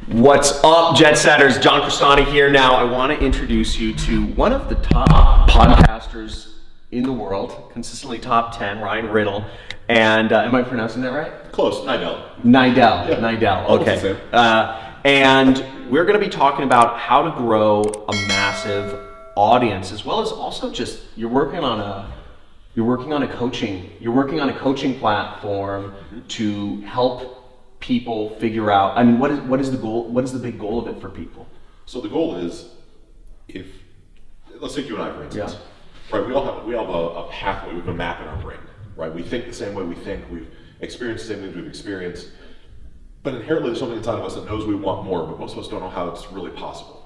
What's up, Jet Setters? John Crestani here. Now, I want to introduce you to one of the top podcasters in the world, consistently top 10, Ryan Niddel. And am I pronouncing that right? Close, Niddel. Niddel, Yeah. Niddel. Okay. And we're going to be talking about how to grow a massive audience, as well as also just you're working on a coaching platform to help people figure out. I mean, what is the goal? What is the big goal of it for people? So the goal is, let's take you and I for instance, right? We all have a pathway, we have a map in our brain, right? We think the same way we think, we've experienced the same things we've experienced, but inherently there's something inside of us that knows we want more, but most of us don't know how it's really possible.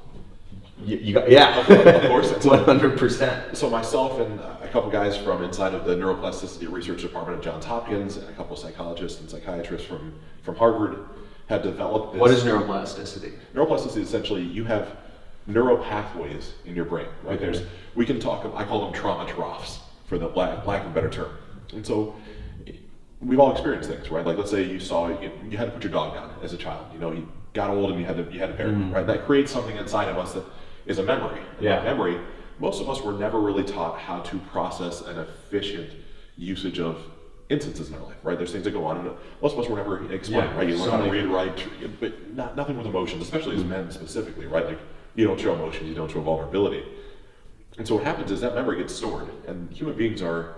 Of course, 100%. So myself and a couple guys from inside of the neuroplasticity research department at Johns Hopkins and a couple psychologists and psychiatrists from Harvard have developed this. What is neuroplasticity? Neuroplasticity, essentially, you have neural pathways in your brain, right? Okay. We can talk, I call them trauma troughs, for the lack of a better term. And so we've all experienced things, right? Like, let's say you had to put your dog down as a child. You know, he got old and you had to bury him, right? That creates something inside of us that is a memory. And that memory, most of us were never really taught how to process an efficient usage of instances in our life, right? There's things that go on, and most of us were never explained, right? You learn how to read, write, but nothing with emotions, especially as men specifically, right? Like, you don't show emotions, you don't show vulnerability. And so what happens is that memory gets stored, and human beings are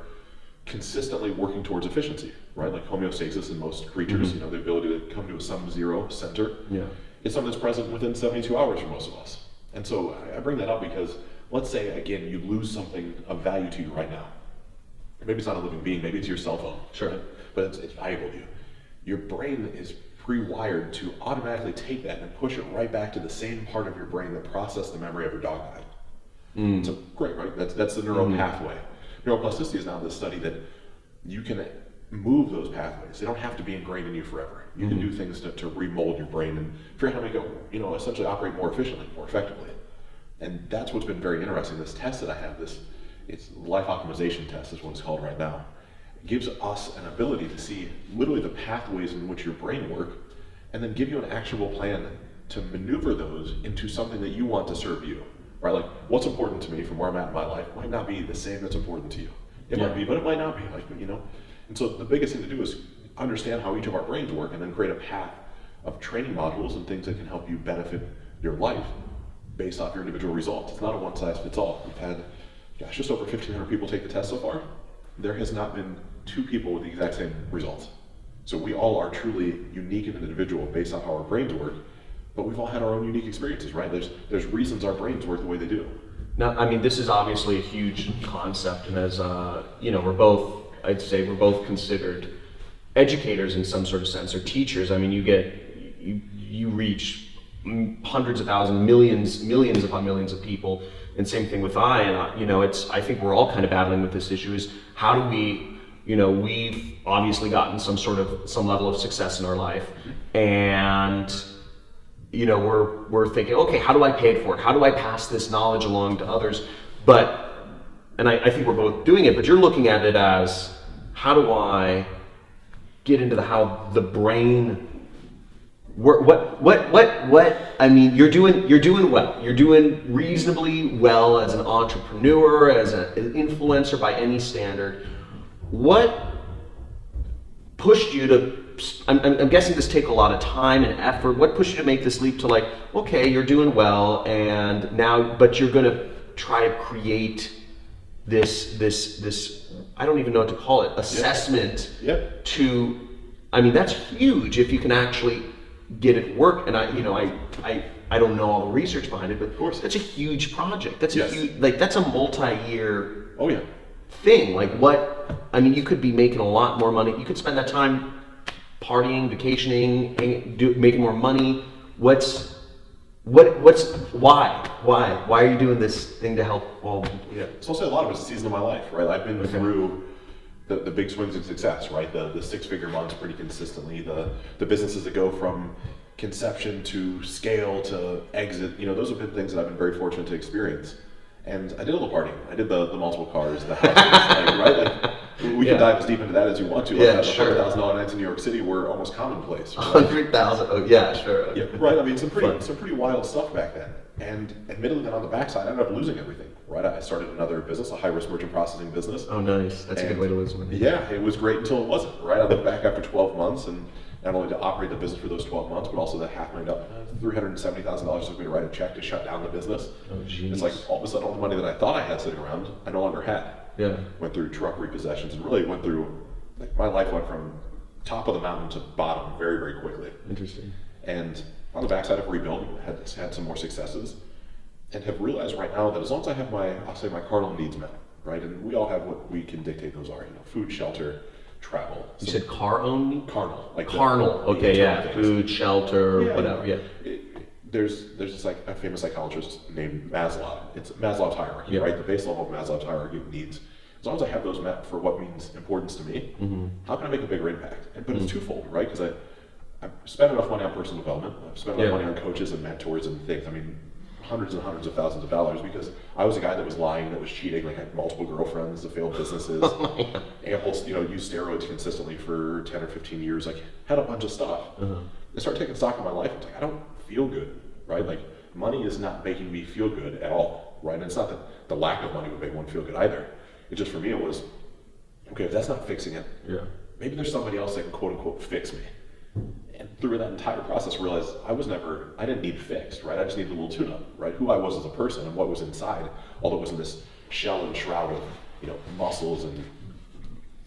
consistently working towards efficiency, right? Like homeostasis in most creatures, you know, the ability to come to a sum-zero center is something that's present within 72 hours for most of us. And so I bring that up because, let's say, again, you lose something of value to you right now. Maybe it's not a living being, maybe it's your cell phone. Sure. Right? But it's valuable to you. Your brain is pre-wired to automatically take that and push it right back to the same part of your brain that processed the memory of your dog died. So great, right? That's the neural pathway. Neuroplasticity is now the study that you can move those pathways. They don't have to be ingrained in you forever. You can do things to remold your brain and figure out how to make it, essentially operate more efficiently, more effectively. And that's what's been very interesting. This test that I have, it's life optimization test is what it's called right now. It gives us an ability to see literally the pathways in which your brain work, and then give you an actionable plan to maneuver those into something that you want to serve you. Right? Like, what's important to me from where I'm at in my life might not be the same that's important to you. It might be, but it might not be. Like, And so the biggest thing to do is understand how each of our brains work, and then create a path of training modules and things that can help you benefit your life based off your individual results. It's not a one-size-fits-all. We've had, just over 1,500 people take the test so far. There has not been two people with the exact same results. So we all are truly unique and individual based on how our brains work, but we've all had our own unique experiences, right? There's reasons our brains work the way they do. Now, I mean, this is obviously a huge concept, and as we're both considered educators in some sort of sense, or teachers. I mean, you reach hundreds of thousands, millions upon millions of people, and same thing with I think we're all kind of battling with this issue: is how do we, we've obviously gotten some level of success in our life, and we're thinking, okay, how do I pay it forward? How do I pass this knowledge along to others? And I think we're both doing it, but you're looking at it as, how do I get into how the brain I mean, you're doing well. You're doing reasonably well as an entrepreneur, as an influencer by any standard. What pushed you to, I'm guessing this take a lot of time and effort. What pushed you to make this leap to, like, okay, you're doing well, and now, but you're gonna try to create this I don't even know what to call it, assessment to, I mean, that's huge if you can actually get it work. And I don't know all the research behind it, but of course that's a huge project. That's a huge, that's a multi-year thing. Like, you could be making a lot more money. You could spend that time partying, vacationing, making more money. Why are you doing this thing to help? So I'll say a lot of it's the season of my life, right? I've been through the big swings of success, right? The six-figure months pretty consistently, the businesses that go from conception to scale to exit, those have been things that I've been very fortunate to experience. And I did a little partying. I did the multiple cars, the houses, right? We can dive as deep into that as you want to. Yeah, Like sure. $100,000 nights in New York City were almost commonplace. Right? 100,000. Oh yeah, sure. Yeah, right. I mean, some pretty wild stuff back then. And admittedly, then on the backside, I ended up losing everything. Right, I started another business, a high-risk merchant processing business. Oh, nice. That's a good way to lose money. Yeah, it was great until it wasn't. Right, I looked back after 12 months, and not only to operate the business for those 12 months, but also the $370,000 took me to write a check to shut down the business. Oh, jeez. It's like all of a sudden, all the money that I thought I had sitting around, I no longer had. Yeah. Went through truck repossessions and really went through. Like, my life went from top of the mountain to bottom very, very quickly. Interesting. And on the backside of rebuilding, had some more successes, and have realized right now that as long as I have I'll say my cardinal needs met, right, and we all have what we can dictate those are, food, shelter, travel. You said car own? Carnal, like Carnal. the Okay, yeah. things. Food, shelter, whatever. Yeah. There's this like a famous psychologist named Maslow. It's Maslow's hierarchy, Yeah. right? The base level of Maslow's hierarchy of needs. As long as I have those met for what means importance to me, how can I make a bigger impact? But it's twofold, right? Because I've spent enough money on personal development. I've spent enough money on coaches and mentors and things. I mean, hundreds and hundreds of thousands of dollars, because I was a guy that was lying, that was cheating, like had multiple girlfriends, that failed businesses, used steroids consistently for 10 or 15 years, like had a bunch of stuff. I started taking stock of my life. It's like, I don't feel good, right? Like, money is not making me feel good at all, right? And it's not that the lack of money would make one feel good either. It just, for me, it was, okay, if that's not fixing it, maybe there's somebody else that can quote unquote fix me. And through that entire process, realized I didn't need fixed, right? I just needed a little tune-up, right? Who I was as a person and what was inside, all that was in this shell and shroud of, muscles and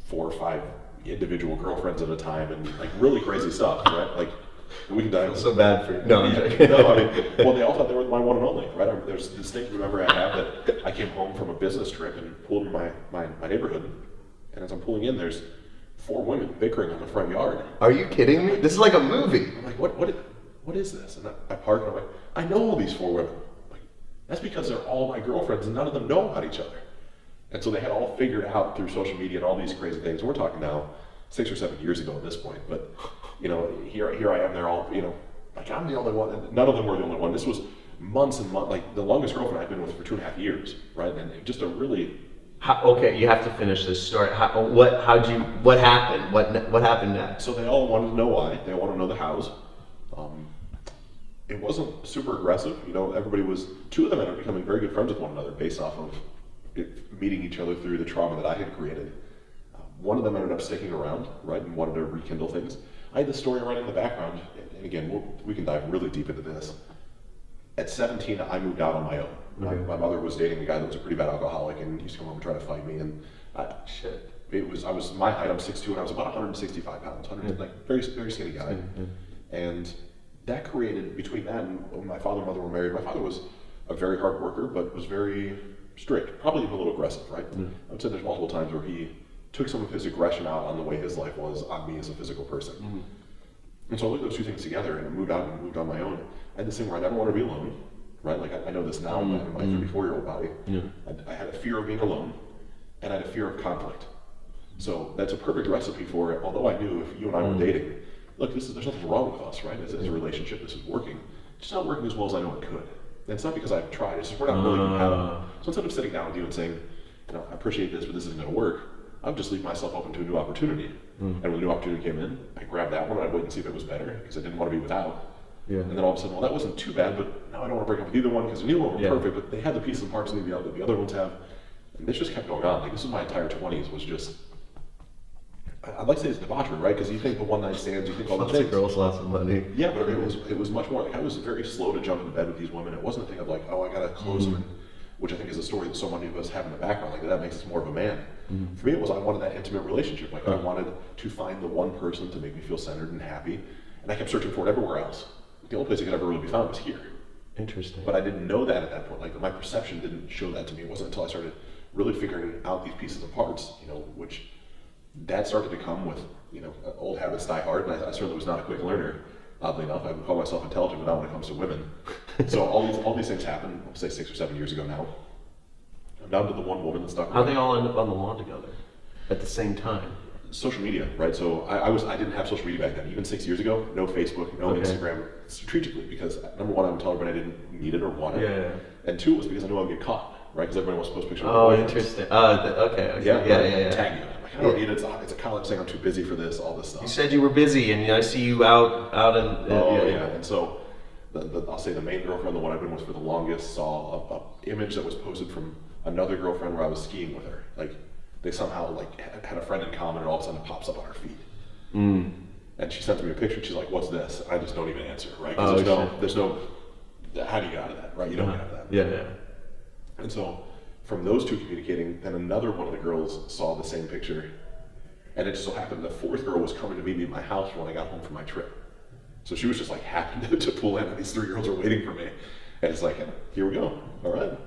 4 or 5 individual girlfriends at a time and like really crazy stuff, right? Like, we can dive. So bad for you. No, I'm joking. Well, they all thought they were my one and only, right? There's this distinct memory I have that I came home from a business trip and pulled in my neighborhood, and as I'm pulling in, there's 4 women bickering on the front yard. Are you kidding me? This is like a movie. I'm like, what is this? And I park and I'm like, I know all these 4 women. I'm like, that's because they're all my girlfriends and none of them know about each other. And so they had all figured out through social media and all these crazy things. We're talking now 6 or 7 years ago at this point, but here I am. They're all, like, I'm the only one. And none of them were the only one. This was months and months. Like, the longest girlfriend I've been with for 2.5 years, right? And just a really. Okay, you have to finish this story. What happened? What happened next? So they all wanted to know why. They all want to know the hows. It wasn't super aggressive. Everybody was. 2 of them ended up becoming very good friends with one another based off of meeting each other through the trauma that I had created. One of them ended up sticking around, right, and wanted to rekindle things. I had the story running in the background, and again, we can dive really deep into this. At 17, I moved out on my own. Okay. My mother was dating a guy that was a pretty bad alcoholic, and he used to come home and try to fight me. And Shit. I was my height. I'm 6'2", and I was about 165 pounds, like very very skinny guy. And that created, between that and when my father and mother were married, my father was a very hard worker, but was very strict, probably even a little aggressive, right? I would say there's multiple times where he took some of his aggression out on the way his life was on me as a physical person. And so I looked at those 2 things together and moved out and moved on my own. I had this thing where I never want to be alone, right? Like, I know this now in my 34-year-old body. I had a fear of being alone, and I had a fear of conflict. So that's a perfect recipe for it. Although I knew if you and I were dating, look, there's nothing wrong with us, right? As a relationship, this is working. It's not working as well as I know it could. And it's not because I've tried, it's just we're not really compatible. So instead of sitting down with you and saying, I appreciate this, but this isn't going to work, I would just leave myself open to a new opportunity. And when a new opportunity came in, I grabbed that one and I'd wait and see if it was better, because I didn't want to be without. And then all of a sudden, well, that wasn't too bad, but now I don't want to break up with either one, because the new one were perfect, but they had the pieces and parts that the other ones have. And this just kept going on. Like, this was my entire 20s, was just, I'd like to say it's debauchery, right? Because you think the one-night stands, you think all the things. girls lots of money. Yeah, but it was much more like I was very slow to jump into bed with these women. It wasn't a thing of like, oh, I gotta close them, which I think is a story that so many of us have in the background. Like, that makes us more of a man. For me, it was I wanted that intimate relationship. Like, I wanted to find the one person to make me feel centered and happy, and I kept searching for it everywhere else. The only place it could ever really be found was here. Interesting. But I didn't know that at that point. Like, my perception didn't show that to me. It wasn't until I started really figuring out these pieces and parts, which that started to come with, old habits die hard, and I certainly was not a quick learner. Oddly enough, I would call myself intelligent, but not when it comes to women. So all these things happened, I'll say 6 or 7 years ago now. I'm down to the one woman that stuck. How'd they all end up on the lawn together at the same time? Social media, right? So I didn't have social media back then. Even 6 years ago, no Facebook, no Instagram, strategically, because number one, I would tell everybody I didn't need it or want it. And 2 was because I knew I would get caught, right? Because everybody wants to post pictures of Oh, their boyfriends. interesting. Okay. Yeah. Yeah. Tag you. Like, I don't need it. It's a college thing. I'm too busy for this, all this stuff. You said you were busy, and I see you out in. And so I'll say the main girlfriend, the one I've been with for the longest, saw a image that was posted from another girlfriend where I was skiing with her. Like they somehow like had a friend in common, and all of a sudden it pops up on her feed. And she sent me a picture. She's like, "What's this?" I just don't even answer, right? Because there's no. How do you get out of that, right? You don't get out of that. Yeah. And so from those two communicating, then another one of the girls saw the same picture, and it just so happened the fourth girl was coming to meet me at my house when I got home from my trip. So she was just like happy to pull in, and these three girls are waiting for me. And it's like, here we go. All right.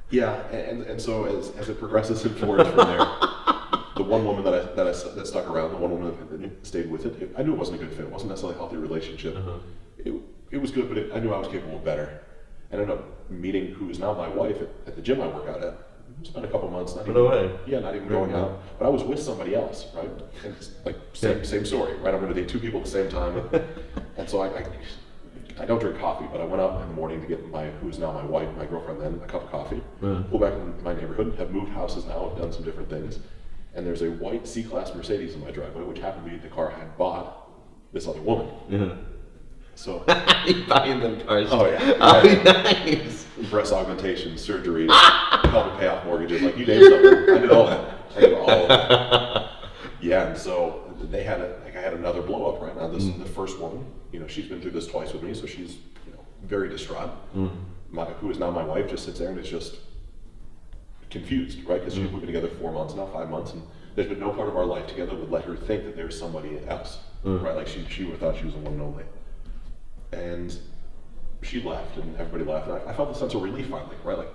Yeah, and so as it progresses and forwards from there, the one woman that stuck around, the one woman that stayed with it, I knew it wasn't a good fit. It wasn't necessarily a healthy relationship. It was good, but I knew I was capable of better. I ended up meeting who is now my wife at the gym I work out at. Spent a couple months. Not even going out. But I was with somebody else, right? And it's like same story, right? I'm going to date two people at the same time, and so I don't drink coffee, but I went out in the morning to get who is now my wife, my girlfriend then, a cup of coffee. Pulled back in my neighborhood, have moved houses now, have done some different things, and there's a white C-Class Mercedes in my driveway, which happened to be the car I had bought this other woman. So you buying them cars? Oh yeah. Oh, nice. Breast augmentation, surgery, helping pay off mortgages, like you name something. I did all that. Yeah, and so I had another blow up right now. This is the first woman. She's been through this twice with me, so she's very distraught. Who is now my wife just sits there and is just confused, right? Because we've been together 4 months now, 5 months, and there's been no part of our life together that would let her think that there's somebody else, right? Like she would have thought she was the one and only. And she left, and everybody left, and I felt a sense of relief finally, right? Like,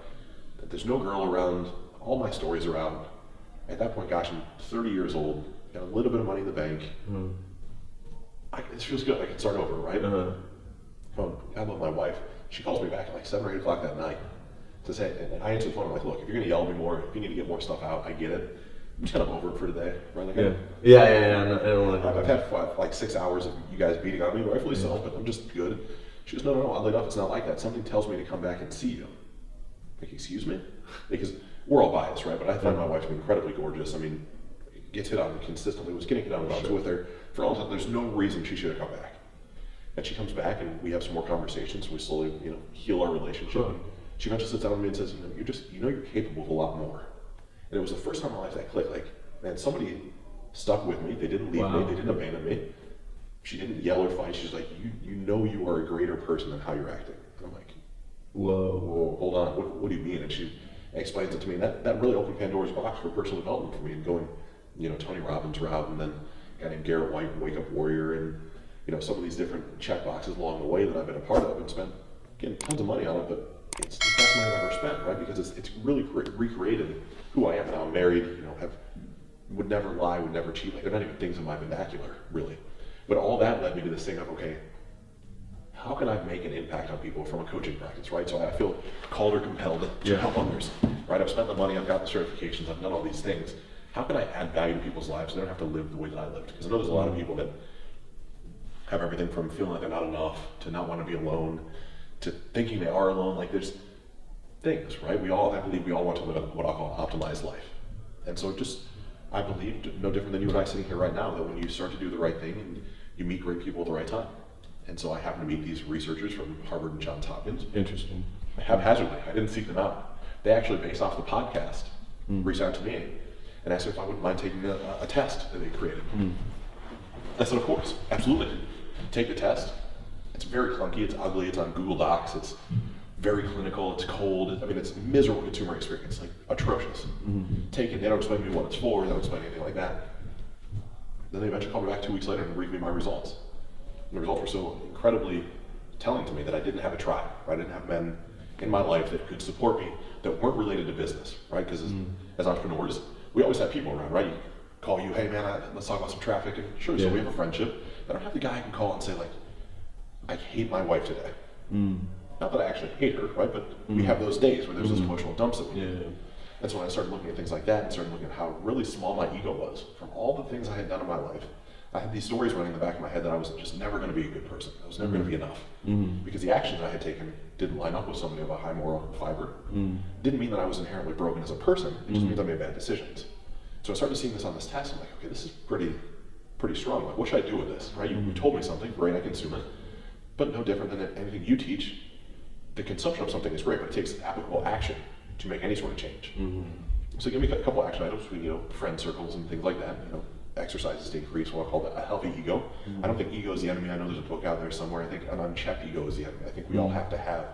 there's no girl around, all my stories are out. At that point, gosh, I'm 30 years old, got a little bit of money in the bank. It feels good, I can start over, right? I love my wife. She calls me back at like 7 or 8 o'clock that night. Says, hey, and I answer the phone, I'm like, look, if you're gonna yell at me more, if you need to get more stuff out, I get it. I'm just kind of over it for today, right? Like, I don't want to. I've had like 6 hours of you guys beating on me, rightfully so, but I'm just good. She goes, no, oddly enough, it's not like that. Something tells me to come back and see you. Like, excuse me? Because we're all biased, right? But I find my wife to be incredibly gorgeous. I mean, gets hit on consistently. Was getting hit on when I was with her. For all time, there's no reason she should have come back. And she comes back, and we have some more conversations. We slowly, heal our relationship. And she eventually sits down with me and says, you're capable of a lot more. And it was the first time in my life that clicked. Like, man, somebody stuck with me. They didn't leave me. They didn't abandon me. She didn't yell or fight. She's like, you are a greater person than how you're acting. And I'm like, whoa, hold on. What do you mean? And she explains it to me. And that really opened Pandora's box for personal development for me, and going, Tony Robbins route, and then a guy named Garrett White, Wake Up Warrior, and some of these different check boxes along the way that I've been a part of, and spent tons of money on it, but it's the best money I've ever spent, right? Because it's really recreated who I am now. I'm married, would never lie, would never cheat. Like, they're not even things in my vernacular, really. But all that led me to this thing of, okay, how can I make an impact on people from a coaching practice, right? So I feel called or compelled to help others, right? I've spent the money, I've got the certifications, I've done all these things. How can I add value to people's lives so they don't have to live the way that I lived? Because I know there's a lot of people that have everything from feeling like they're not enough, to not want to be alone, to thinking they are alone. Like, there's things, right? I believe we all want to live what I'll call an optimized life. And so I believe, no different than you and I sitting here right now, that when you start to do the right thing, and you meet great people at the right time. And so I happen to meet these researchers from Harvard and Johns Hopkins. Interesting. Haphazardly, I didn't seek them out. They actually, based off the podcast, reached out to me and asked if I wouldn't mind taking a test that they created. I said, of course, absolutely. Take the test. It's very clunky, it's ugly, it's on Google Docs, it's very clinical, it's cold. I mean, it's a miserable consumer experience, like atrocious. Take it, they don't explain to me what it's for, they don't explain anything like that. Then they eventually called me back 2 weeks later and read me my results. And the results were so incredibly telling to me that I didn't have a tribe, right? I didn't have men in my life that could support me that weren't related to business, right? Because as entrepreneurs, we always have people around, right? You call you, hey man, let's talk about some traffic. And sure, so we have a friendship. I don't have the guy I can call and say, like, I hate my wife today. Not that I actually hate her, right? But we have those days where there's those emotional dumps that we do. And so when I started looking at things like that and started looking at how really small my ego was from all the things I had done in my life, I had these stories running in the back of my head that I was just never going to be a good person. I was never going to be enough. Because the actions I had taken didn't line up with somebody of a high moral fiber. Didn't mean that I was inherently broken as a person. It just means I made bad decisions. So I started seeing this on this test. I'm like, okay, this is pretty strong. Like, what should I do with this? Right? You told me something, great, I consume it. But no different than anything you teach. The consumption of something is great, but it takes applicable action to make any sort of change. So give me a couple action items between, friend circles and things like that. Exercises to increase what I call a healthy ego. I don't think ego is the enemy. I know there's a book out there somewhere. I think an unchecked ego is the enemy. I think we all have to have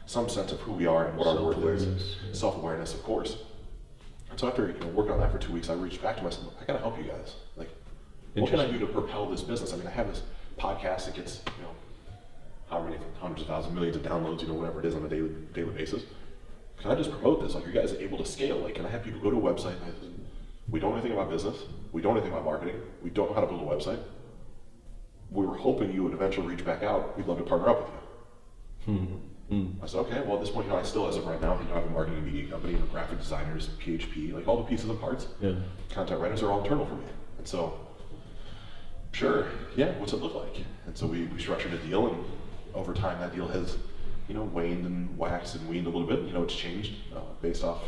some sense of who we are and what our worth is. Self-awareness, of course. And so after working on that for 2 weeks, I reached back to myself. I gotta help you guys. Like, what can I do to propel this business? I mean, I have this podcast that gets how many hundreds of thousands, millions of downloads, whatever it is on a daily basis. Can I just promote this? Like, are you guys able to scale? Like, can I have people go to a website? We don't know anything about business. We don't know anything about marketing. We don't know how to build a website. We were hoping you would eventually reach back out. We'd love to partner up with you. I said, okay, well, at this point, I still, as of right now, I have a marketing and media company, graphic designers, PHP, like all the pieces and parts. Content writers are all internal for me. And so, sure, yeah, what's it look like? And so we structured a deal, and over time, that deal has, waned and waxed and weaned a little bit. It's changed based off,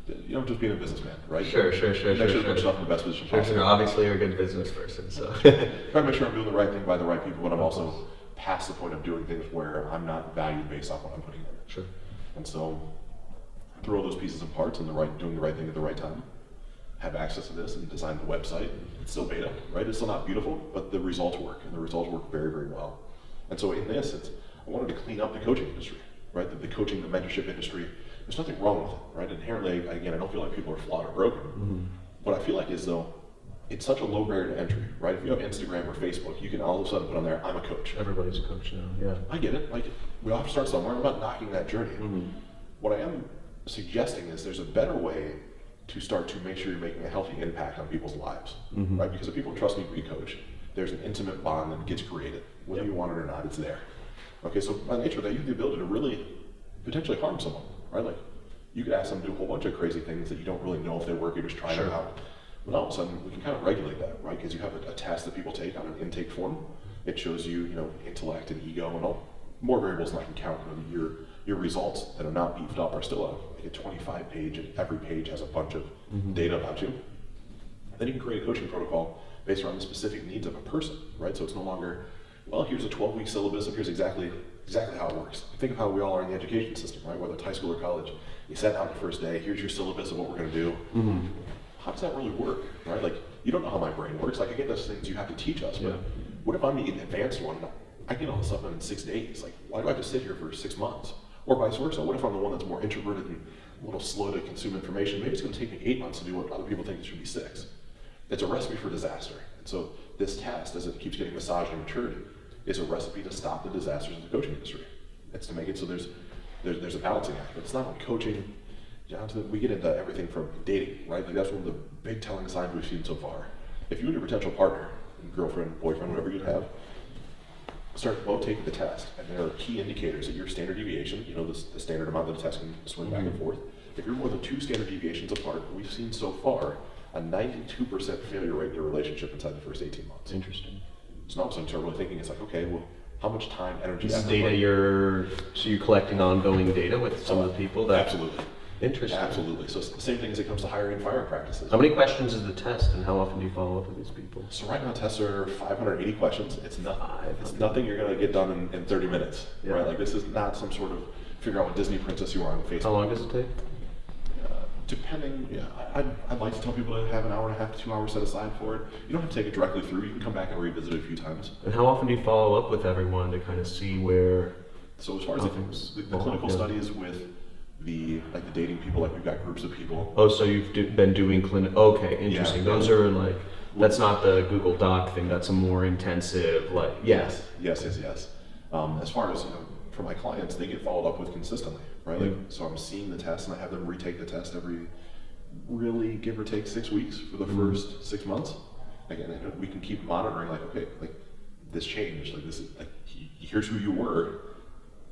just being a businessman, right? Sure. Make sure to put yourself in the best position possible. Sure. Obviously, you're a good business person, so. Try to make sure I'm doing the right thing by the right people, but I'm also past the point of doing things where I'm not valued based off what I'm putting in. Sure. And so, throw those pieces and parts and doing the right thing at the right time. Have access to this and design the website. It's still beta, right? It's still not beautiful, but the results work, and the results work very, very well. And so in this, I wanted to clean up the coaching industry, right? The coaching, the mentorship industry. There's nothing wrong with it, right? Inherently, again, I don't feel like people are flawed or broken. What I feel like is, though, it's such a low barrier to entry, right? If you have Instagram or Facebook, you can all of a sudden put on there, I'm a coach. Everybody's a coach now, yeah. I get it. Like, we all have to start somewhere. I'm not knocking that journey. What I am suggesting is there's a better way to start to make sure you're making a healthy impact on people's lives, right? Because if people trust me to be a coach, there's an intimate bond that gets created. Whether you want it or not, it's there. Okay, so by nature of that, you have the ability to really potentially harm someone, right? Like, you could ask them to do a whole bunch of crazy things that you don't really know if they work, you're just trying them out. But all of a sudden, we can kind of regulate that, right? Because you have a test that people take on an intake form. It shows you, intellect and ego and all more variables than I can count. Your results that are not beefed up are still a 25-page, and every page has a bunch of data about you. Then you can create a coaching protocol based around the specific needs of a person, right? So it's no longer, well, here's a 12-week syllabus, and here's exactly how it works. Think of how we all are in the education system, right? Whether it's high school or college. You sat down the first day, here's your syllabus of what we're going to do. How does that really work, right? Like, you don't know how my brain works. Like, I get those things you have to teach us, but what if I'm the advanced one? I get all this stuff in 6 days. Like, why do I have to sit here for 6 months? Or vice versa. What if I'm the one that's more introverted and a little slow to consume information? Maybe it's going to take me 8 months to do what other people think it should be 6. It's a recipe for disaster. And so this test, as it keeps getting massaged and matured, is a recipe to stop the disasters in the coaching industry. It's to make it so there's a balancing act. But it's not only coaching. We get into everything from dating, right? Like, that's one of the big telling signs we've seen so far. If you and your potential partner, girlfriend, boyfriend, whatever you have, start both taking the test, and there are key indicators that your standard deviation, the standard amount that the test can swing back and forth. If you're more than 2 standard deviations apart, we've seen so far a 92% failure rate in your relationship inside the first 18 months. Interesting. So now all of a sudden, you start really thinking, it's like, okay, well, how much time, energy, This is data you're collecting ongoing data with some of the people that. Absolutely. Interesting. Absolutely. So it's the same thing as it comes to hiring and firing practices. How many questions is the test, and how often do you follow up with these people? So right now, tests are 580 questions. It's nothing you're going to get done in 30 minutes, right? Like, this is not some sort of figure out what Disney princess you are on Facebook. How long does it take? Depending, I'd like to tell people to have an hour and a half to 2 hours set aside for it. You don't have to take it directly through. You can come back and revisit it a few times. And how often do you follow up with everyone to kind of see where? So as far as the clinical studies with the dating people, like, we've got groups of people. Oh, so you've been doing clinic? Okay, interesting. Those are like, that's not the Google Doc thing. That's a more intensive, like, Yes. As far as for my clients, they get followed up with consistently, right? Like, so I'm seeing the test, and I have them retake the test every, really give or take 6 weeks for the first 6 months. Again, we can keep monitoring, like, okay, like, this changed, like, this is like, here's who you were.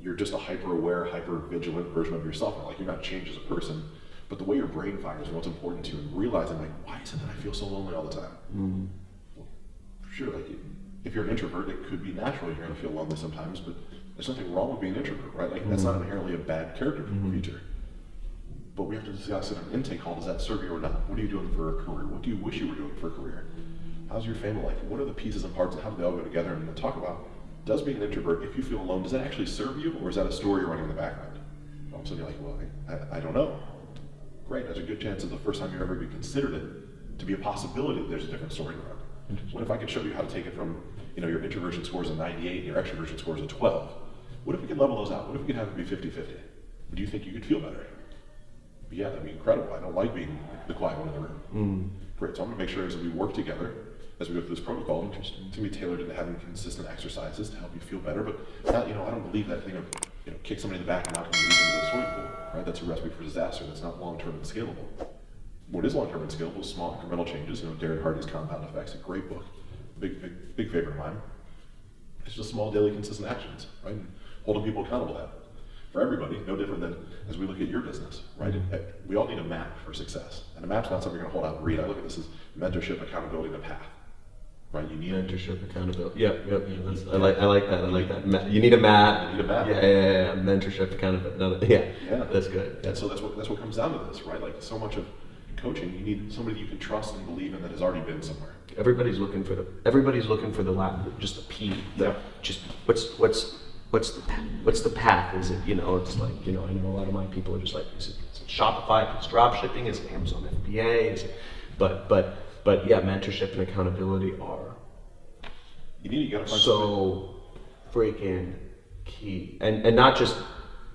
You're just a hyper-aware, hyper-vigilant version of yourself. Like, you're not changed as a person, but the way your brain fires and what's important to you, and realizing, like, why is it that I feel so lonely all the time? sure, like if you're an introvert, it could be natural you're going to feel lonely sometimes, but there's nothing wrong with being an introvert, right? Like that's not inherently a bad character feature. But we have to discuss in an intake call, does that serve you or not? What are you doing for a career? What do you wish you were doing for a career? How's your family life? What are the pieces and parts and how do they all go together? And then talk about, does being an introvert, if you feel alone, does that actually serve you or is that a story you're running in the background? All of a sudden you're like, well, I don't know. Great, there's a good chance that the first time you've ever even considered it to be a possibility that there's a different story around. What if I could show you how to take it from, your introversion score is a 98 and your extroversion score is a 12? What if we could level those out? What if we could have it be 50-50? Do you think you could feel better? Yeah, that'd be incredible. I don't like being the quiet one in the room. Great, so I'm gonna make sure as we work together, as we go through this protocol, it's gonna be tailored into having consistent exercises to help you feel better, but not, I don't believe that thing of, kick somebody in the back and knock them into the swimming pool, right? That's a recipe for disaster. That's not long-term and scalable. What is long-term and scalable is small incremental changes. Darren Hardy's Compound Effects, a great book, big favorite of mine. It's just small daily consistent actions, right? And holding people accountable to that. For everybody, no different than as we look at your business, right? We all need a map for success. And a map's not something you're gonna hold out and read. I look at this as mentorship, accountability, and a path. Right? You need mentorship, accountability. Yep. I like that. You need a map. You need a map. Yeah. Mentorship, accountability. Yeah. That's good. And so that's what comes down to this, right? Like so much of coaching, you need somebody you can trust and believe in that has already been somewhere. Everybody's looking for the lap, just the P. Just what's the path? Is it, it's like, I know a lot of my people are just like, is it Shopify, it's drop shipping, is it Amazon FBA, is it, but yeah, mentorship and accountability are you gotta find so freaking key. And not just,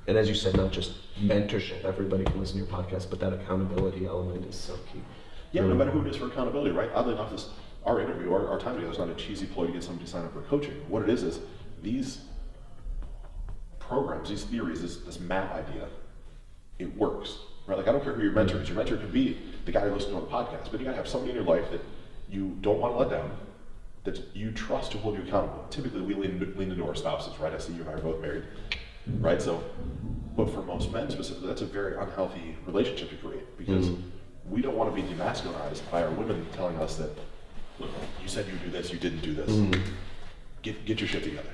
and as you said, not just mentorship, everybody can listen to your podcast, but that accountability element is so key. Yeah, no matter who it is for accountability, right? Oddly enough, our interview, our time together is not a cheesy ploy to get somebody to sign up for coaching. What it is these programs, these theories, this map idea, it works, right? Like I don't care who your mentor is. Your mentor could be the guy who listens to the podcast, but you gotta have somebody in your life that you don't want to let down, that you trust to hold you accountable. Typically, we lean into our spouses, right? I see you and I are both married, right? So, but for most men specifically, that's a very unhealthy relationship to create because we don't want to be demasculinized by our women telling us that, look, you said you do this, you didn't do this. Get your shit together.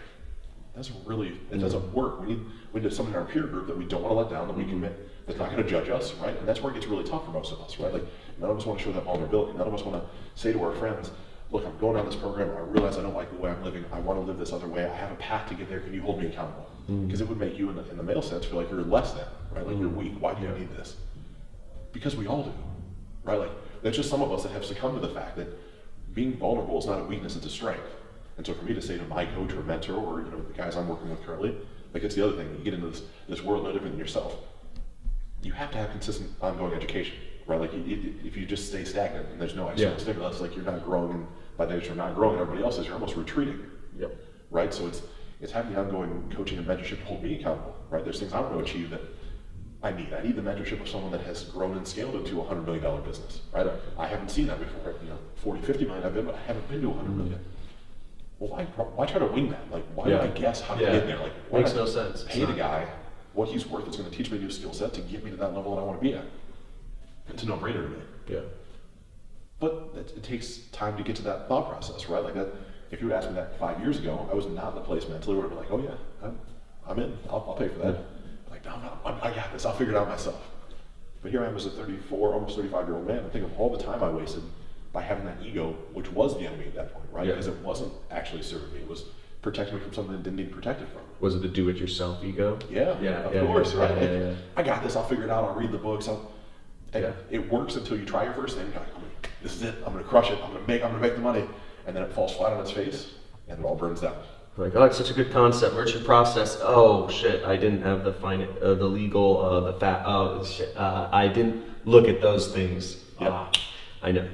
It doesn't work. We need someone in our peer group that we don't want to let down, that we commit, that's not going to judge us, right? And that's where it gets really tough for most of us, right? Like none of us want to show that vulnerability. None of us want to say to our friends, look, I'm going down this program, I realize I don't like the way I'm living, I want to live this other way, I have a path to get there, can you hold me accountable? Because it would make you in the male sense feel like you're less than, right? Like you're weak, why do you need this? Because we all do, right? Like there's just some of us that have succumbed to the fact that being vulnerable is not a weakness, it's a strength. And so for me to say to my coach or mentor or the guys I'm working with currently, like it's the other thing, you get into this world no different than yourself. You have to have consistent ongoing education, right? Like if you just stay stagnant and there's no external stimulus, like you're not growing, and by nature not growing, everybody else is, you're almost retreating. Yep. Right? So it's having the ongoing coaching and mentorship to hold me accountable, right? There's things I want to achieve that I need the mentorship of someone that has grown and scaled into a $100 million business, right? I haven't seen that before, 40, 50 million I've been, but I haven't been to 100 million. Well, why try to wing that? Like, why do I guess how to get in there? Like, why makes no sense. Pay the guy what he's worth that's going to teach me a new skill set to get me to that level that I want to be at. It's a no-brainer to me. Yeah. But it takes time to get to that thought process, right? Like that. If you would ask me that 5 years ago, I was not in the place mentally where I'd be like, oh yeah, I'm in. I'll pay for that. Like, no, I got this. I'll figure it out myself. But here I am as a 34, almost 35-year-old man. I think of all the time I wasted by having that ego, which was the enemy at that point, right? Because it wasn't actually serving me. It was protecting me from something that didn't need protected from. Was it the do-it-yourself ego? Yeah, of course, right? Yeah. I got this. I'll figure it out. I'll read the books. It works until you try your first thing. You're like, this is it. I'm going to crush it. I'm going to make the money. And then it falls flat on its face, and it all burns down. Like, oh, it's such a good concept. Merchant process. Oh shit, I didn't have the legal, the fat. Oh shit, I didn't look at those things. Yeah. I know.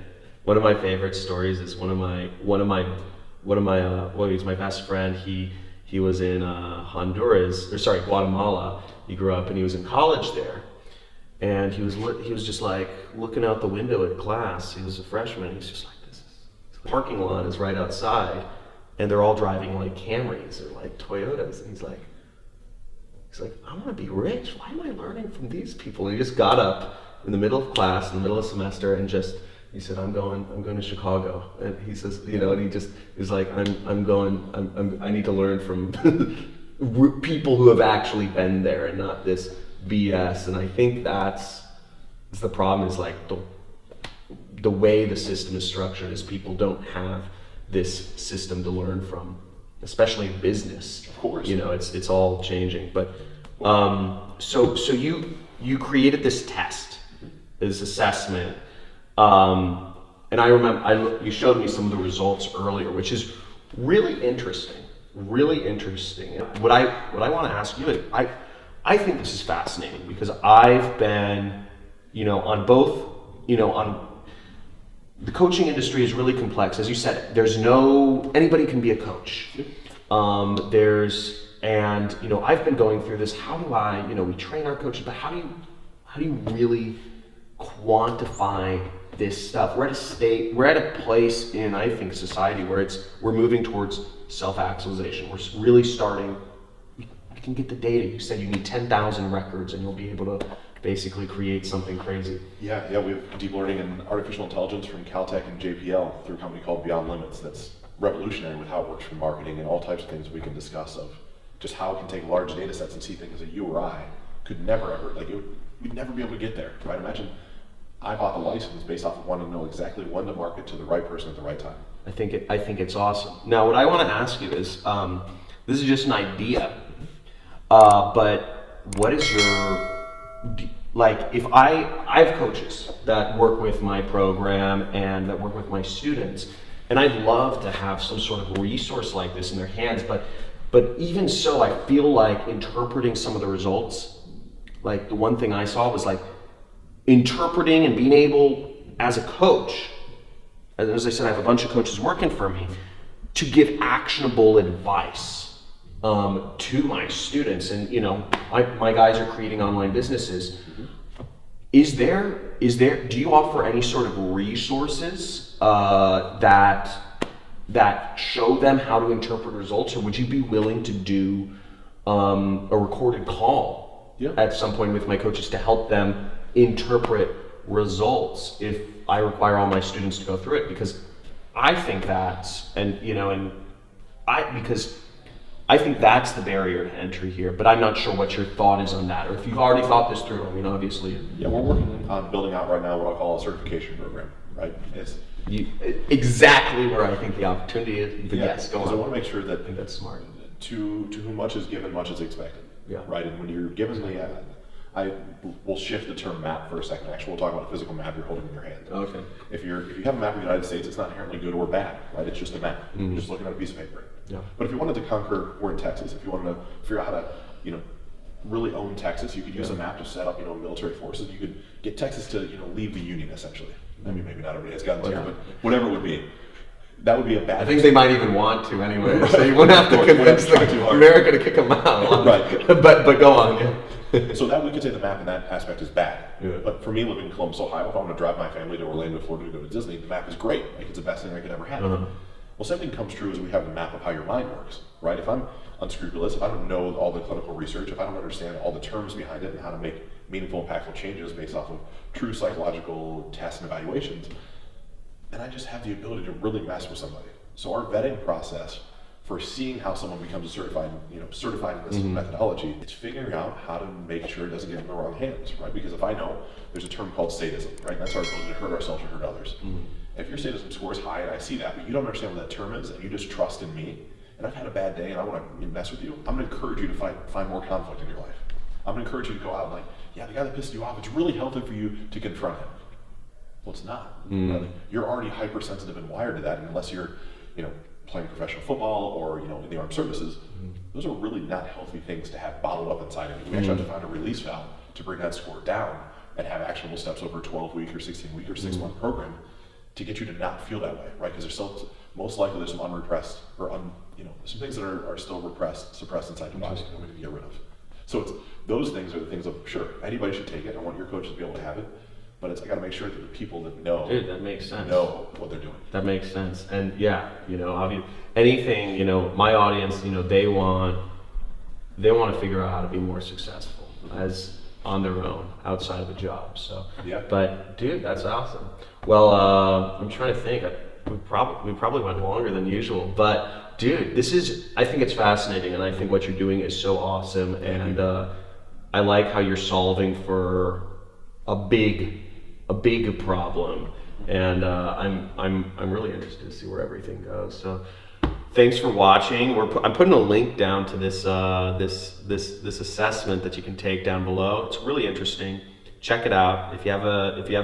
One of my favorite stories is he's my best friend. He was in Guatemala. He grew up and he was in college there, and he was just like looking out the window at class. He was a freshman. He's just like, this parking lot is right outside, and they're all driving like Camrys or like Toyotas, and he's like, I want to be rich. Why am I learning from these people? And he just got up in the middle of class, in the middle of semester, and just he said, I'm going to Chicago. And he says, and he just is like, I need to learn from people who have actually been there and not this BS. And I think that's the problem, is like the way the system is structured is people don't have this system to learn from, especially in business. Of course. It's all changing. But so you created this test, this assessment, and I remember you showed me some of the results earlier, which is really interesting. Really interesting. What I want to ask you is, I think this is fascinating because I've been, on both, on the coaching industry is really complex. As you said, anybody can be a coach. I've been going through this. How do we train our coaches, but how do you really quantify this stuff? We're at a place in, I think, society where we're moving towards self-actualization. We're really starting, we can get the data. You said you need 10,000 records and you'll be able to basically create something crazy. Yeah, we have deep learning and artificial intelligence from Caltech and JPL through a company called Beyond Limits that's revolutionary with how it works for marketing and all types of things we can discuss, of just how it can take large data sets and see things that you or I could never ever, we'd never be able to get there, right? Imagine I bought the license based off of wanting to know exactly when to market to the right person at the right time. I think it's awesome. Now, what I want to ask you is, this is just an idea, but what is if I have coaches that work with my program and that work with my students, and I'd love to have some sort of resource like this in their hands, but even so, I feel like interpreting some of the results, like the one thing I saw was like interpreting and being able, as a coach, as I said, I have a bunch of coaches working for me, to give actionable advice to my students. And my guys are creating online businesses. Do you offer any sort of resources that show them how to interpret results, or would you be willing to do a recorded call at some point with my coaches to help them interpret results if I require all my students to go through it? Because I think because I think that's the barrier to entry here, but I'm not sure what your thought is on that, or if you've already thought this through. I mean, obviously. Yeah, we're working on building out right now what I'll call a certification program, right? It's exactly where I think the opportunity is. But yes, go on. I want to make sure that I think that's smart. To whom much is given, much is expected. Yeah. Right, and when you're given I will shift the term map for a second. Actually, we'll talk about a physical map you're holding in your hand. Okay. If you have a map of the United States, it's not inherently good or bad, right? It's just a map. You're just looking at a piece of paper. Yeah. But if you wanted to conquer, we're in Texas. If you wanted to figure out how to, really own Texas, you could use a map to set up, military forces. You could get Texas to, leave the Union essentially. I mean, maybe not everybody has guns here, but whatever it would be. That would be a bad. I think they might even want to anyway, so you wouldn't have to convince America to kick them out. Right. but go on. Yeah. So that we could say the map in that aspect is bad. Yeah. But for me, living in Columbus, Ohio, if I want to drive my family to Orlando, Florida to go to Disney, the map is great. Like, it's the best thing I could ever have. Uh-huh. Well, same thing comes true as we have the map of how your mind works, right? If I'm unscrupulous, if I don't know all the clinical research, if I don't understand all the terms behind it and how to make meaningful, impactful changes based off of true psychological tests and evaluations, then I just have the ability to really mess with somebody. So our vetting process for seeing how someone becomes a certified in this methodology, it's figuring out how to make sure it doesn't get in the wrong hands, right? Because if I know there's a term called sadism, right? That's our ability to hurt ourselves or hurt others. If your sadism score is high and I see that, but you don't understand what that term is and you just trust in me, and I've had a bad day and I want to mess with you, I'm going to encourage you to find more conflict in your life. I'm going to encourage you to go out and the guy that pissed you off, it's really healthy for you to confront him. Well, it's not. Right? You're already hypersensitive and wired to that, and unless you're, playing professional football or, in the armed services, those are really not healthy things to have bottled up inside of you. We actually have to find a release valve to bring that score down and have actionable steps over a 12-week or 16-week or 6-month program to get you to not feel that way, right? Because most likely there's some unrepressed or some things that are still suppressed inside your body that we need to get rid of. So those things are the things of, sure, anybody should take it. I want your coaches to be able to have it. But I got to make sure that the people that know, that makes sense. Know what they're doing. That makes sense. And obviously, anything, my audience, they want to figure out how to be more successful. As on their own outside of a job. So, Yeah. But dude, that's awesome. Well, I'm trying to think. We probably went longer than usual, but dude, I think it's fascinating, and I think what you're doing is so awesome, and I like how you're solving for a big problem, and I'm really interested to see where everything goes. So, thanks for watching. I'm putting a link down to this assessment that you can take down below. It's really interesting. Check it out if you have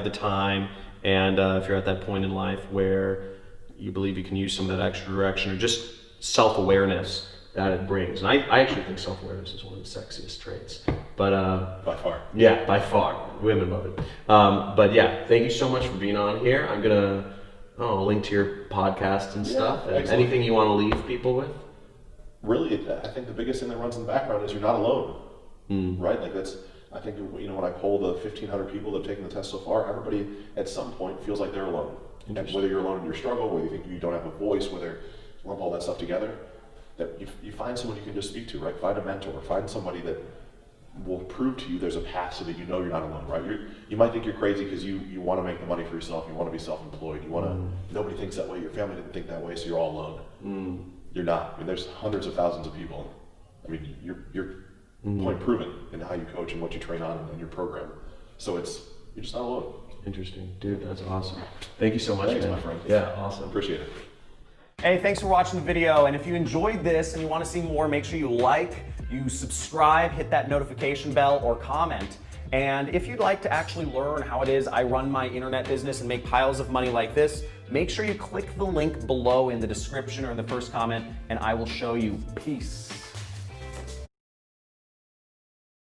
the time, and if you're at that point in life where you believe you can use some of that extra direction or just self-awareness that it brings. And I actually think self-awareness is one of the sexiest traits. But By far. yeah, by far, women love it. But yeah, thank you so much for being on here. I'm gonna link to your podcast and stuff. And excellent. anything you want to leave people with? Really, I think the biggest thing that runs in the background is you're not alone, right? Like I think, when I poll the 1,500 people that have taken the test so far, everybody at some point feels like they're alone. And whether you're alone in your struggle, whether you think you don't have a voice, whether you lump all that stuff together, that you find someone you can just speak to, right? Find a mentor, find somebody that will prove to you there's a path so that you know you're not alone, right? You might think you're crazy because you want to make the money for yourself, you want to be self-employed, nobody thinks that way, your family didn't think that way, so you're all alone. You're not. I mean, there's hundreds of thousands of people. I mean, you're point proven in how you coach and what you train on in your program. So you're just not alone. Interesting. Dude, that's awesome. Thank you so much. Thanks, man. my friend. Yeah, awesome. Appreciate it. Hey, thanks for watching the video, and if you enjoyed this and you want to see more, make sure you subscribe, hit that notification bell, or comment. And if you'd like to actually learn how it is I run my internet business and make piles of money like this, make sure you click the link below in the description or in the first comment, and I will show you. Peace.